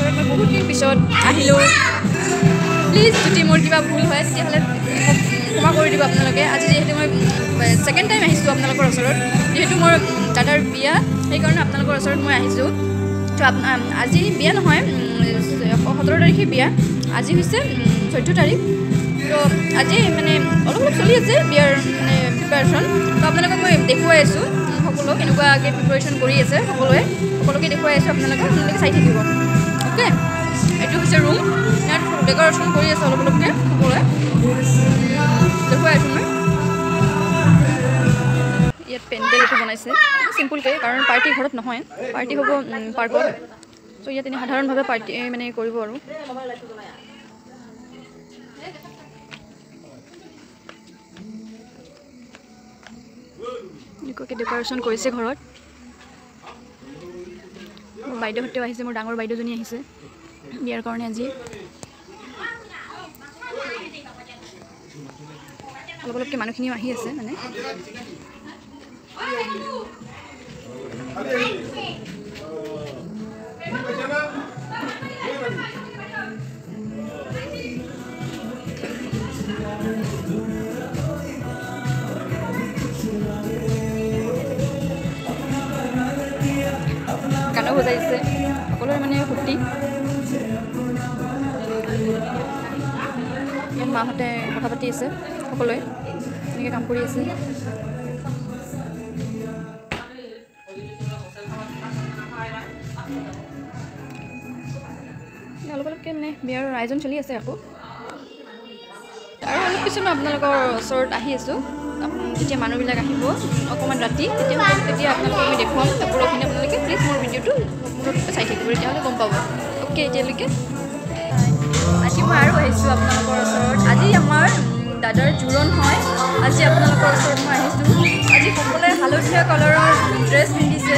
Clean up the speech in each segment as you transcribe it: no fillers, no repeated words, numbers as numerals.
ওচৰত মই বহুত দিন পিছত আহিলোঁ। প্লিজ যদি মোৰ কিবা ভুল হয় তেতিয়াহ'লে ক্ষমা কৰি দিব আপোনালোকে। আজি যিহেতু মই ছেকেণ্ড টাইম আহিছোঁ আপোনালোকৰ ওচৰত, যিহেতু মোৰ দাদাৰ বিয়া, সেইকাৰণে আপোনালোকৰ ওচৰত মই আহিছোঁ। তো আজি বিয়া নহয়, 17 তাৰিখে বিয়া, আজি হৈছে 14 তাৰিখ। তো আজি মানে অলপ চলি আছে বিয়াৰ মানে প্ৰিপাৰেশ্যন। তো আপোনালোকক মই দেখুৱাই আছোঁ সকলো কেনেকুৱাকৈ প্ৰিপাৰেশ্যন কৰি আছে সকলোকে দেখুৱাই আছোঁ। আপোনালোকে চাই থাকিব। অ'কে, এইটো হৈছে ৰুম, ইয়াত ডেক'ৰেশ্যন কৰি আছে অলপকৈ সকলোৱে দেখুৱাই আছোঁ মই। ইয়াত পেণ্ডেল এইটো বনাইছে চিম্পুলকৈ, কাৰণ পাৰ্টি ঘৰত নহয়, পাৰ্টি হ'ব পাৰ্কত। ত' ইয়াত এনে সাধাৰণভাৱে পাৰ্টি মানে কৰিব আৰু। এনেকুৱাকৈ ডেক'ৰেশ্যন কৰিছে ঘৰত। মোৰ বাইদেউহঁতেও আহিছে, মোৰ ডাঙৰ বাইদেউজনী আহিছে বিয়াৰ কাৰণে আজি। অলপকৈ মানুহখিনিও আহি আছে মানে। গানো বজাইছে সকলোৰে মানে ফূৰ্তি। ইয়াত মাহঁতে কথা পাতি আছে, সকলোৱে এনেকৈ কাম কৰি আছে। অলপকৈ মানে বিয়াৰ আয়োজন চলি আছে আকৌ। আৰু অলপ পিছত মই আপোনালোকৰ ওচৰত আহি আছোঁ। যেতিয়া মানুহবিলাক আহিব অকণমান ৰাতি, তেতিয়া আপোনালোকক আমি দেখুৱাম পৰহিনে। আপোনালোকে প্লিজ মোৰ ভিডিঅ'টো চাই থাকিব, তেতিয়াহ'লে গম পাব। অ'কে, এতিয়ালৈকে আজি মই আৰু আহিছোঁ আপোনালোকৰ ওচৰত। আজি আমাৰ দাদাৰ জোৰোণ হয়। আজি আপোনালোকৰ ওচৰত মই আহিছোঁ। আজি সকলোৱে হালধীয়া কালাৰৰ ড্ৰেছ পিন্ধিছে।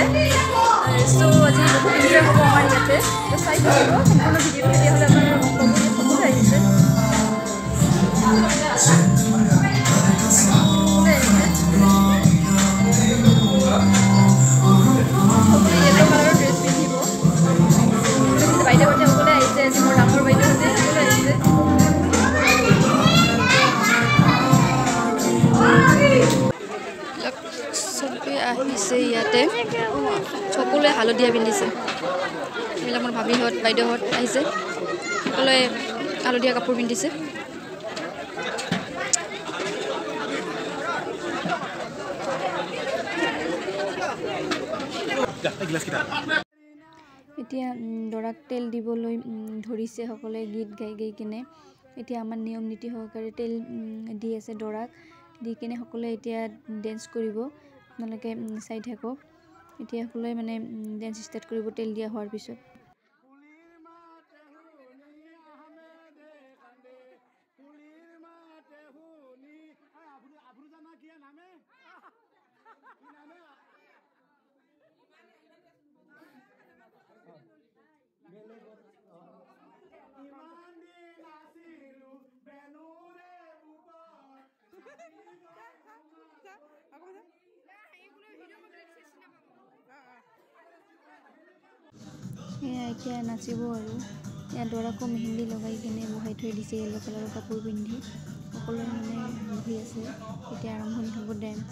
চ' আজি বহুত এনজয় হ'ব আমাৰ ইয়াতে। তো চাই থাকিব সম্পূৰ্ণ ভিডিঅ'টো, তেতিয়াহ'লে আপোনালোকে গম পাব যে সকলোৱে আহিছে। য়েল্ল' কালাৰৰ ড্ৰেছ পিন্ধিব। বাইদেউহঁতে সকলোৱে আহিছে, আজি মোৰ ডাঙৰ বাইদেউহঁতে সকলোৱে আহিছে। চবেই আহিছে ইয়াতে, সকলোৱে হালধীয়া পিন্ধিছে। এইবিলাক মোৰ ভাবিহঁত বাইদেউহঁত আহিছে, সকলোৱে হালধীয়া কাপোৰ পিন্ধিছে। এতিয়া দৰাক তেল দিবলৈ ধৰিছে সকলোৱে গীত গাই কিনে। এতিয়া আমাৰ নিয়ম নীতি সহকাৰে তেল দি আছে দৰাক, দি কিনে সকলোৱে এতিয়া ডেন্স কৰিব। আপোনালোকে চাই থাকক। এতিয়া সকলোৱে মানে ডেন্স ষ্টাৰ্ট কৰিব তেল দিয়া হোৱাৰ পিছত। এতিয়া নাচিব আৰু। ইয়াত দৰাকো মেহেন্দি লগাই কিনে বহাই থৈ দিছে য়েল্ল' কালাৰৰ কাপোৰ পিন্ধি। সকলোৱে মানে বহি আছে। এতিয়া আৰম্ভণি হ'ব ডেন্স,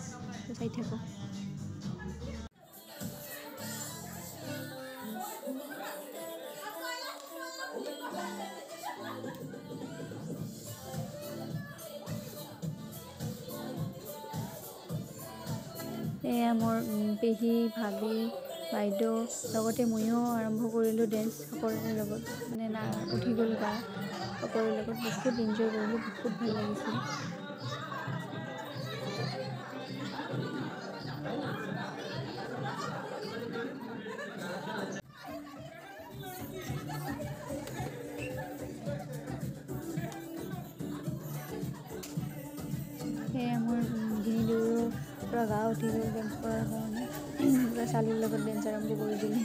চাই থাকক। এয়া মোৰ পেহী, ভাবি, বাইদেউ, লগতে ময়ো আৰম্ভ কৰিলোঁ ডেন্স সকলোৰে লগত। মানে উঠি গ'ল গা, সকলোৰে লগত বহুত এনজয় কৰিলোঁ, বহুত ভাল লাগিছিল। সেয়া মোৰ ডিঙিটোৰ পৰা গা উঠি গ'ল ডেন্স কৰাৰ কাৰণে। ছোৱালীৰ লগত ডেন্স আৰম্ভ কৰি দিলে।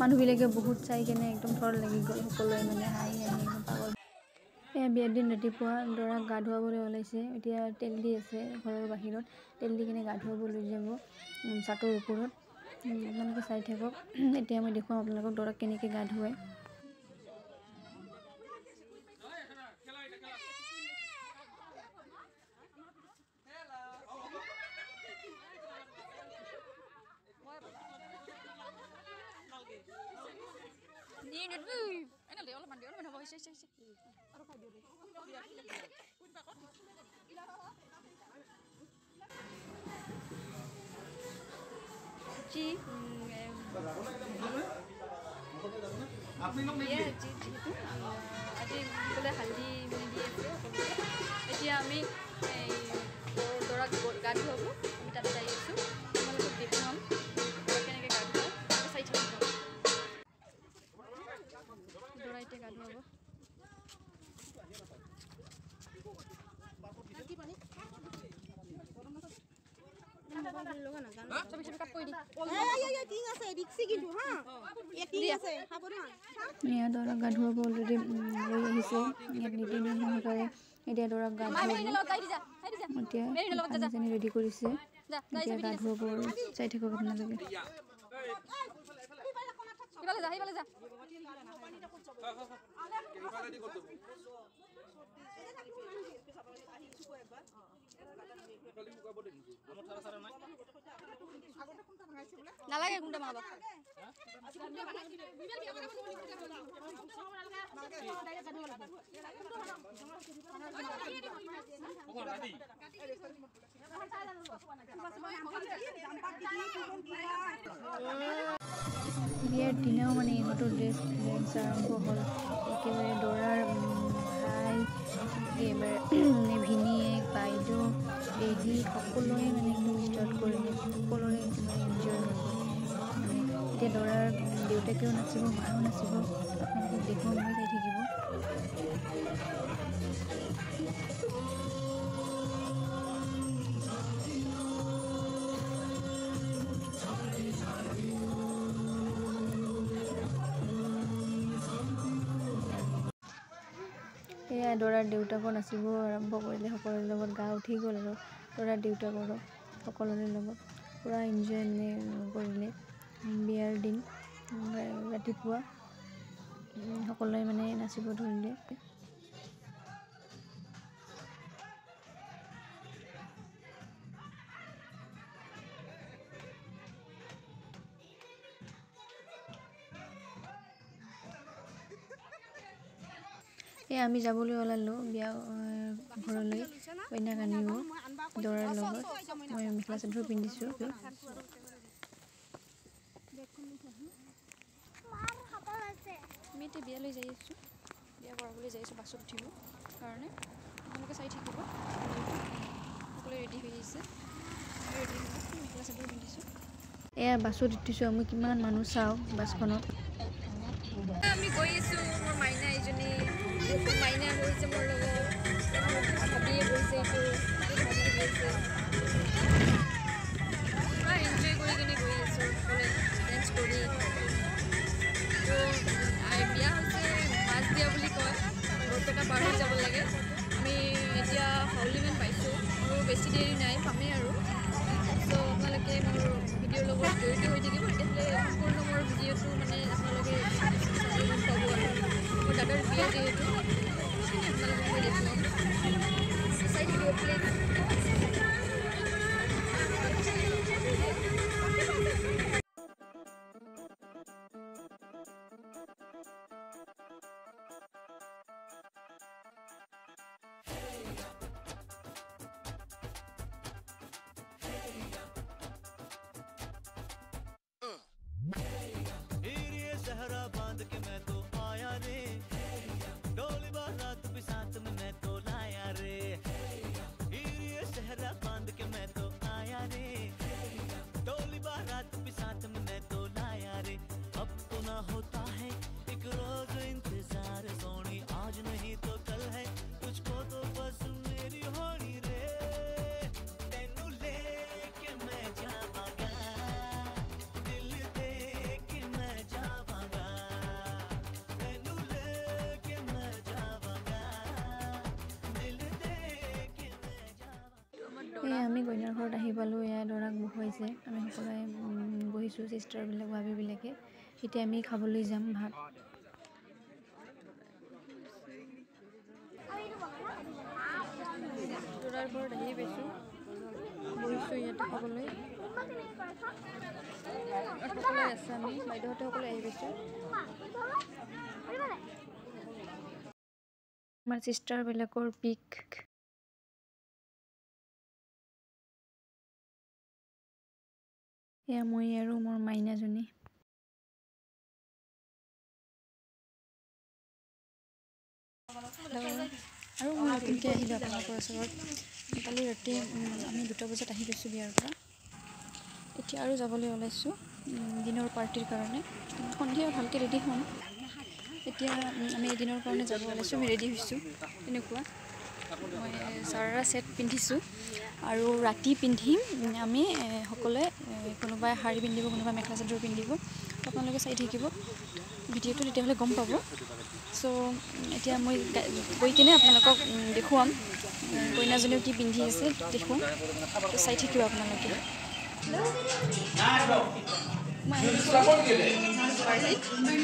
মানুহবিলাকে বহুত চাই কেনে একদম থৰ লাগি গ'ল, সকলোৱে মানে হাঁহি পাগল। এয়া বিয়াৰ দিন ৰাতিপুৱা দৰাক গা ধুৱাবলৈ ওলাইছে। এতিয়া তেল দি আছে ঘৰৰ বাহিৰত, তেল দি কিনে গা ধুৱাব লৈ যাব চাটৰ ওপৰত। আপোনালোকে চাই থাকক। এতিয়া মই দেখুৱাম আপোনালোকক দৰাক কেনেকৈ গা ধুৱায়। আজি সকলোৱে হালধি দি আছে। এতিয়া আমি দৰাক গা ধুৱাব, আমি তাতে যাই আছোঁ। তোমালোকক দেখুৱাম দৰা কেনেকৈ গা ধুৱাওঁ, চাই থাকিব। দৰা এতিয়া গা ধুৱাব। দৰাক গা ধুৱাব অলৰেডি লৈ আহিছে। ইয়াত নীতি নিয়ম সহকাৰে এতিয়া দৰাক গা ধুৱাব। এতিয়া পানীচানী ৰেডি কৰিছে, এতিয়া গা ধুৱাব আৰু চাই থাকক আপোনালোকে। নালাগে কোনটা মাবা বিয়াৰ দিনাও মানে ইহঁতৰ ড্ৰেছ আৰম্ভ হ'ল। একেবাৰে দৰাৰ ভাই, একেবাৰে ভিনীয়েক, বাইদেউ, পেহী সকলোৱে মানে একদম ষ্টাৰ্ট কৰিলে। সকলোৰে একেবাৰে এনজয় হৈ গ'ল। মানে এতিয়া দৰাৰ দেউতাকেও নাচিব, মাও নাচিব। আপোনালোকক দেখুৱাম, মই চাই থাকিব। এয়া দৰাৰ দেউতাকো নাচিব আৰম্ভ কৰিলে। সকলোৰে লগত গা উঠি গ'ল আৰু দৰাৰ দেউতাকৰো সকলোৰে লগত পূৰা এনজয় কৰিলে। বিয়াৰ দিন ৰাতিপুৱা সকলোৱে মানে নাচিব ধৰিলে। আমি যাবলৈ ওলালোঁ বিয়া ঘৰলৈ। কইনাক আনিব দৰাৰ লগত। মই মেখেলা চাদৰ পিন্ধিছোঁ। আমি এতিয়া বিয়ালৈ যাই আছোঁ, বিয়া কৰাবলৈ যাই আছোঁ। বাছত উঠিব কাৰণে আপোনালোকে চাই থাকিব। সকলোৱে ৰেডি হৈ আহিছে, ৰেডি হৈ মেখেলা চাদৰ পিন্ধিছোঁ। এয়া বাছত উঠিছোঁ। আমি কিমান মানুহ চাওঁ বাছখনত। আমি গৈ আছোঁ। মোৰ মাইনা এইজনী, মাইনা গৈছে মোৰ লগত। ভাবিয়ে গৈছে, এইটো ভাবিয়ে গৈছে। পূৰা এনজয় কৰি কিনে গৈ আছোঁ সকলোৱে ডেন্স কৰি। তো বিয়া হৈছে মাছ দিয়া বুলি কয়, বৰপেটা পাৰ হৈ যাব লাগে। আমি এতিয়া হাউলিমান পাইছোঁ আৰু বেছি দেৰি নাই, পামেই আৰু। ত' আপোনালোকে মোৰ ভিডিঅ'ৰ লগত জড়িত হৈ থাকিব, তেতিয়াহ'লে সম্পূৰ্ণ মোৰ ভিডিঅ'টো মানে আপোনালোকে পাব আৰু। মোৰ দাদাৰ বিয়া যিহেতু আপোনালোকক মই দেখুৱাম, চাই থাকিব প্লিজ। सहरा बांध के मैं तो आया रे, আমি কইনাৰ ঘৰত আহি পালোঁ। এয়া দৰাক বহুৱাইছে। আমি সকলোৱে বহিছোঁ, চিষ্টাৰবিলাক ভাবিবিলাকে। এতিয়া আমি খাবলৈ যাম ভাত। দৰাৰ ঘৰত আহি পাইছোঁ, বহিছোঁ ইয়াতে খাবলৈ। সকলোৱে আছে, আমি বাইদেউহঁতে সকলোৱে আহি পাইছোঁ। আমাৰ চিষ্টাৰবিলাকৰ পিক। এয়া মই আৰু মোৰ মাইনাজনী। আৰু মই নতুনকৈ আহিলোঁ আপোনালোকৰ ওচৰত। কালি ৰাতি আমি 2টা বজাত আহি পাইছোঁ বিয়াৰ পৰা। এতিয়া আৰু যাবলৈ ওলাইছোঁ দিনৰ পাৰ্টিৰ কাৰণে। সন্ধিয়া ভালকৈ ৰেডি হ'ম। এতিয়া আমি এদিনৰ কাৰণে যাব ওলাইছোঁ। আমি ৰেডি হৈছোঁ তেনেকুৱা। মই চাৰাৰা ছেট পিন্ধিছোঁ আৰু ৰাতি পিন্ধিম আমি সকলোৱে। কোনোবাই শাৰী পিন্ধিব, কোনোবাই মেখেলা চাদৰ পিন্ধিব। আপোনালোকে চাই থাকিব ভিডিঅ'টো, তেতিয়াহ'লে গম পাব। চ' এতিয়া মই গৈ কিনে আপোনালোকক দেখুৱাম কইনাজনীও কি পিন্ধি আছে দেখুৱাম। চাই থাকিব আপোনালোকে। মই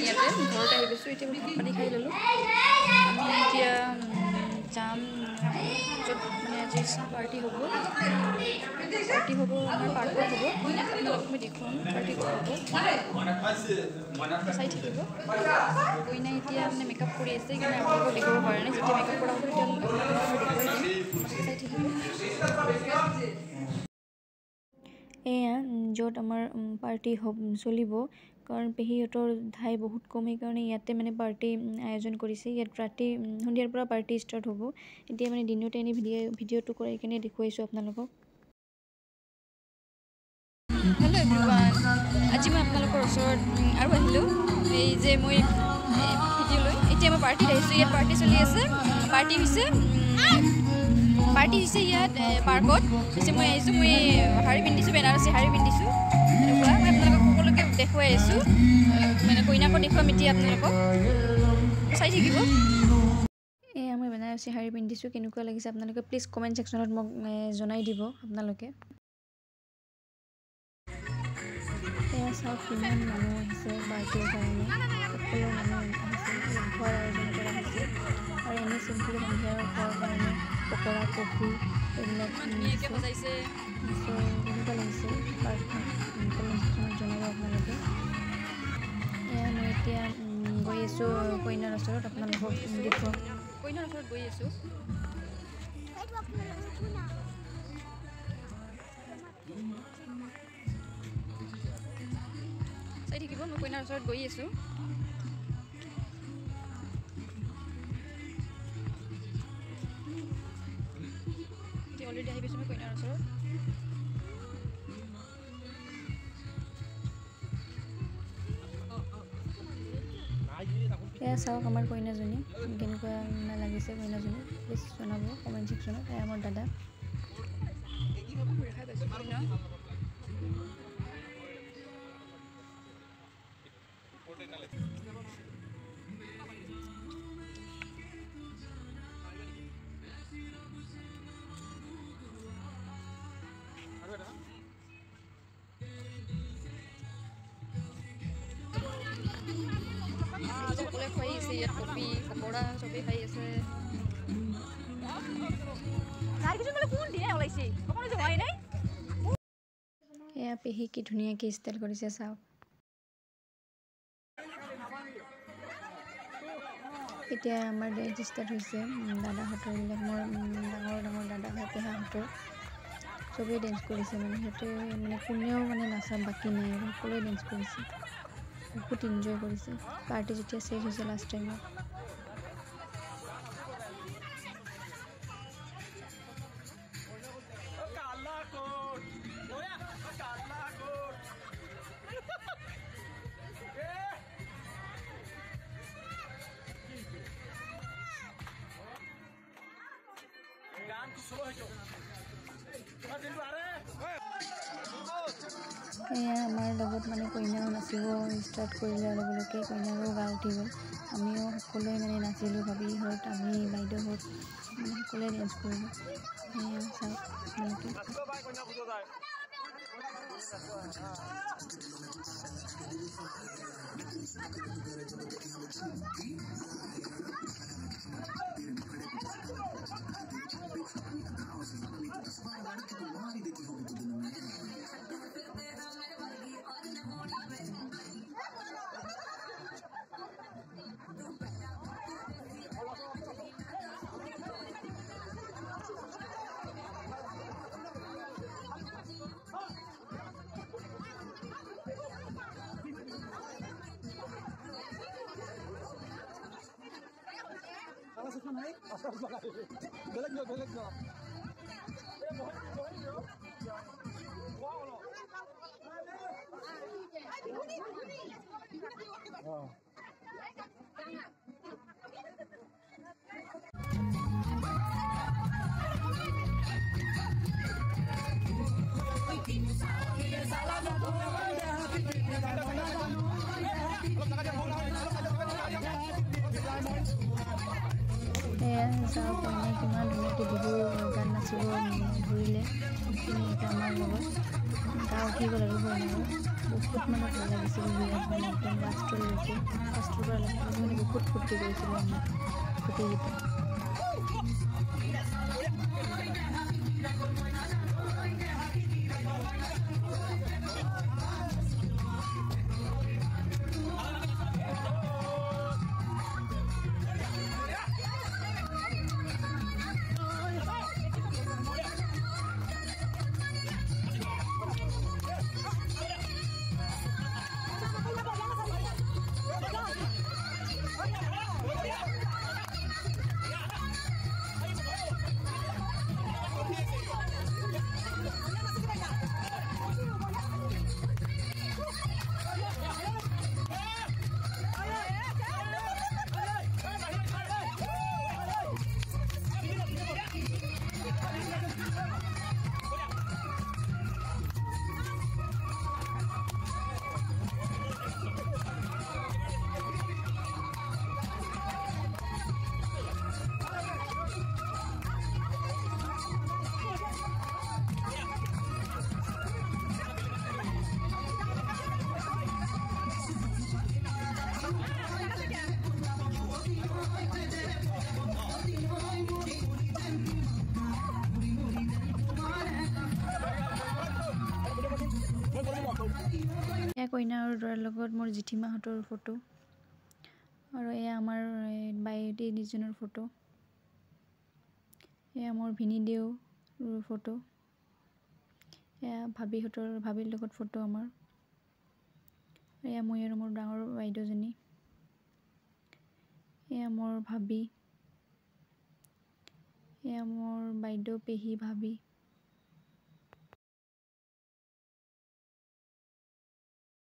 ইয়াতে ঘৰতে আহি পাইছোঁ। এতিয়া ভাত পানী খাই ল'লোঁ। আমি এতিয়া যাম য'ত মানে আজি পাৰ্টি হ'ব। আমাৰ পাৰ্কত হ'ব। আপোনালোকক মই দেখুৱাম পাৰ্টি ক'ত হ'ব। চাই থাকিব। কইনা এতিয়া মানে মেকআপ কৰি আছে, কিন্তু আপোনালোকক দেখাব পৰা নাই। যেতিয়া মেকআপ কৰা হ'ব তেতিয়া দেখুৱাই দিম। চাই থাকিব। এয়া য'ত আমাৰ পাৰ্টি চলিব, কাৰণ পেহীহঁতৰ ঠাই বহুত কম, সেইকাৰণে ইয়াতে মানে পাৰ্টি আয়োজন কৰিছে। ইয়াত ৰাতি সন্ধিয়াৰ পৰা পাৰ্টি ষ্টাৰ্ট হ'ব। এতিয়া মানে দিনতে এনেই ভিডিঅ'টো কৰি কিনে দেখুৱাইছোঁ আপোনালোকক। হেল্ল' এভৰিৱান, আজি মই আপোনালোকৰ ওচৰত আৰু আহিলোঁ। এই যে মই ভিডিঅ' লৈ এতিয়া মই পাৰ্টিত আহিছোঁ। ইয়াত পাৰ্টি চলি আছে। পাৰ্টি হৈছে ইয়াত পাৰ্কত। পিছে মই আহিছোঁ, মই শাৰী পিন্ধিছোঁ, বেনাৰসী শাৰী পিন্ধিছোঁ। এনেকুৱা মই আপোনালোকক সকলোকে দেখুৱাই আহিছোঁ। মানে কইনাকো দেখুৱাম এতিয়া আপোনালোকক, চাই থাকিব। এয়া মই বেনাৰসী শাৰী পিন্ধিছোঁ। কেনেকুৱা লাগিছে আপোনালোকে প্লিজ কমেণ্ট ছেকশ্যনত মোক জনাই দিব আপোনালোকে। এয়া চাওক কিমান মানুহ আহিছে পাৰ্টিৰ কাৰণে। সকলো মানুহ আহিছে। খোৱাৰ আয়োজন কৰা হৈছে আৰু এনেই চিম্পুল সন্ধিয়াৰ খোৱাৰ কাৰণে পকৰা, কফি এইবিলাক বজাইছে। চ' কেনেকুৱা লাগিছে পাৰ্কখন কমেণ্ট ছেকশ্যনত জনাব আপোনালোকে। এয়া মই এতিয়া গৈ আছোঁ কইনাৰ ওচৰত। আপোনালোকক দেখুৱাম। কইনাৰ ওচৰত গৈ আছোঁ। চাই থাকিব। মই কইনাৰ ওচৰত গৈ আছোঁ। এতিয়া অলৰেডি আহি পাইছোঁ মই কইনাৰ ওচৰত। এয়া চাওক আমাৰ কইনাজনী, কেনেকুৱা লাগিছে কইনাজনী প্লিজ জনাব কমেণ্ট ছেকশ্যনত। এয়া আমাৰ দাদা। সকলোৱে খুৱাই আছে ইয়াত কফি, পকৰা চবেই খাই আছে। এয়া পেহী কি ধুনীয়াকৈ ষ্টাইল কৰিছে চাওক। এতিয়া আমাৰ ডেন্স ষ্টাৰ্ট হৈছে। দাদাহঁতৰ এইবিলাক মোৰ ডাঙৰ দাদা হয়, পেহাহঁতৰ চবেই ডেন্স কৰিছে। মানে সিহঁতে মানে কোনেও মানে নাচা বাকী নাই আৰু সকলোৱে ডেন্স কৰিছে। বহুত এনজয় কৰিছে পাৰ্টি যেতিয়া শেষ হৈছে লাষ্ট টাইমত। এয়া আমাৰ লগত মানে কইনাও নাচিব ষ্টাৰ্ট কৰিলে অলপ অলপকৈ কইনাৰো গা উঠি গ'ল আমিও সকলোৱে মানে নাচিলোঁ ভাবিহঁত আমি বাইদেউহঁত মানে সকলোৱে ডেন্স কৰিলোঁ এয়া চাওক আপোনালোকে চাওক কইনাই কিমান ধুনীয়াকৈ বিহু গান নাচিব ধৰিলে ধুনীয়াকৈ আমাৰ লগত গা উঠি গ'ল আৰু কইনাৰ বহুত মানে ভাল লাগিছিল বিৰাট মানে একদম লাষ্টলৈকে লাষ্টৰ পৰা লাষ্টলৈকে মানে বহুত ফূৰ্তি কৰিছিলোঁ আমি গোটেইকেইটা কইনা আৰু দৰাৰ লগত মোৰ জেঠীমাহঁতৰ ফটো আৰু এয়া আমাৰ বাইদেউ নিজনৰ ফটো এয়া মোৰ ভিনিদেউৰ ফটো এয়া ভাবিৰ লগত ফটো আমাৰ এয়া মই আৰু মোৰ ডাঙৰ বাইদেউজনী এয়া মোৰ ভাবি এয়া মোৰ বাইদেউ পেহী ভাবি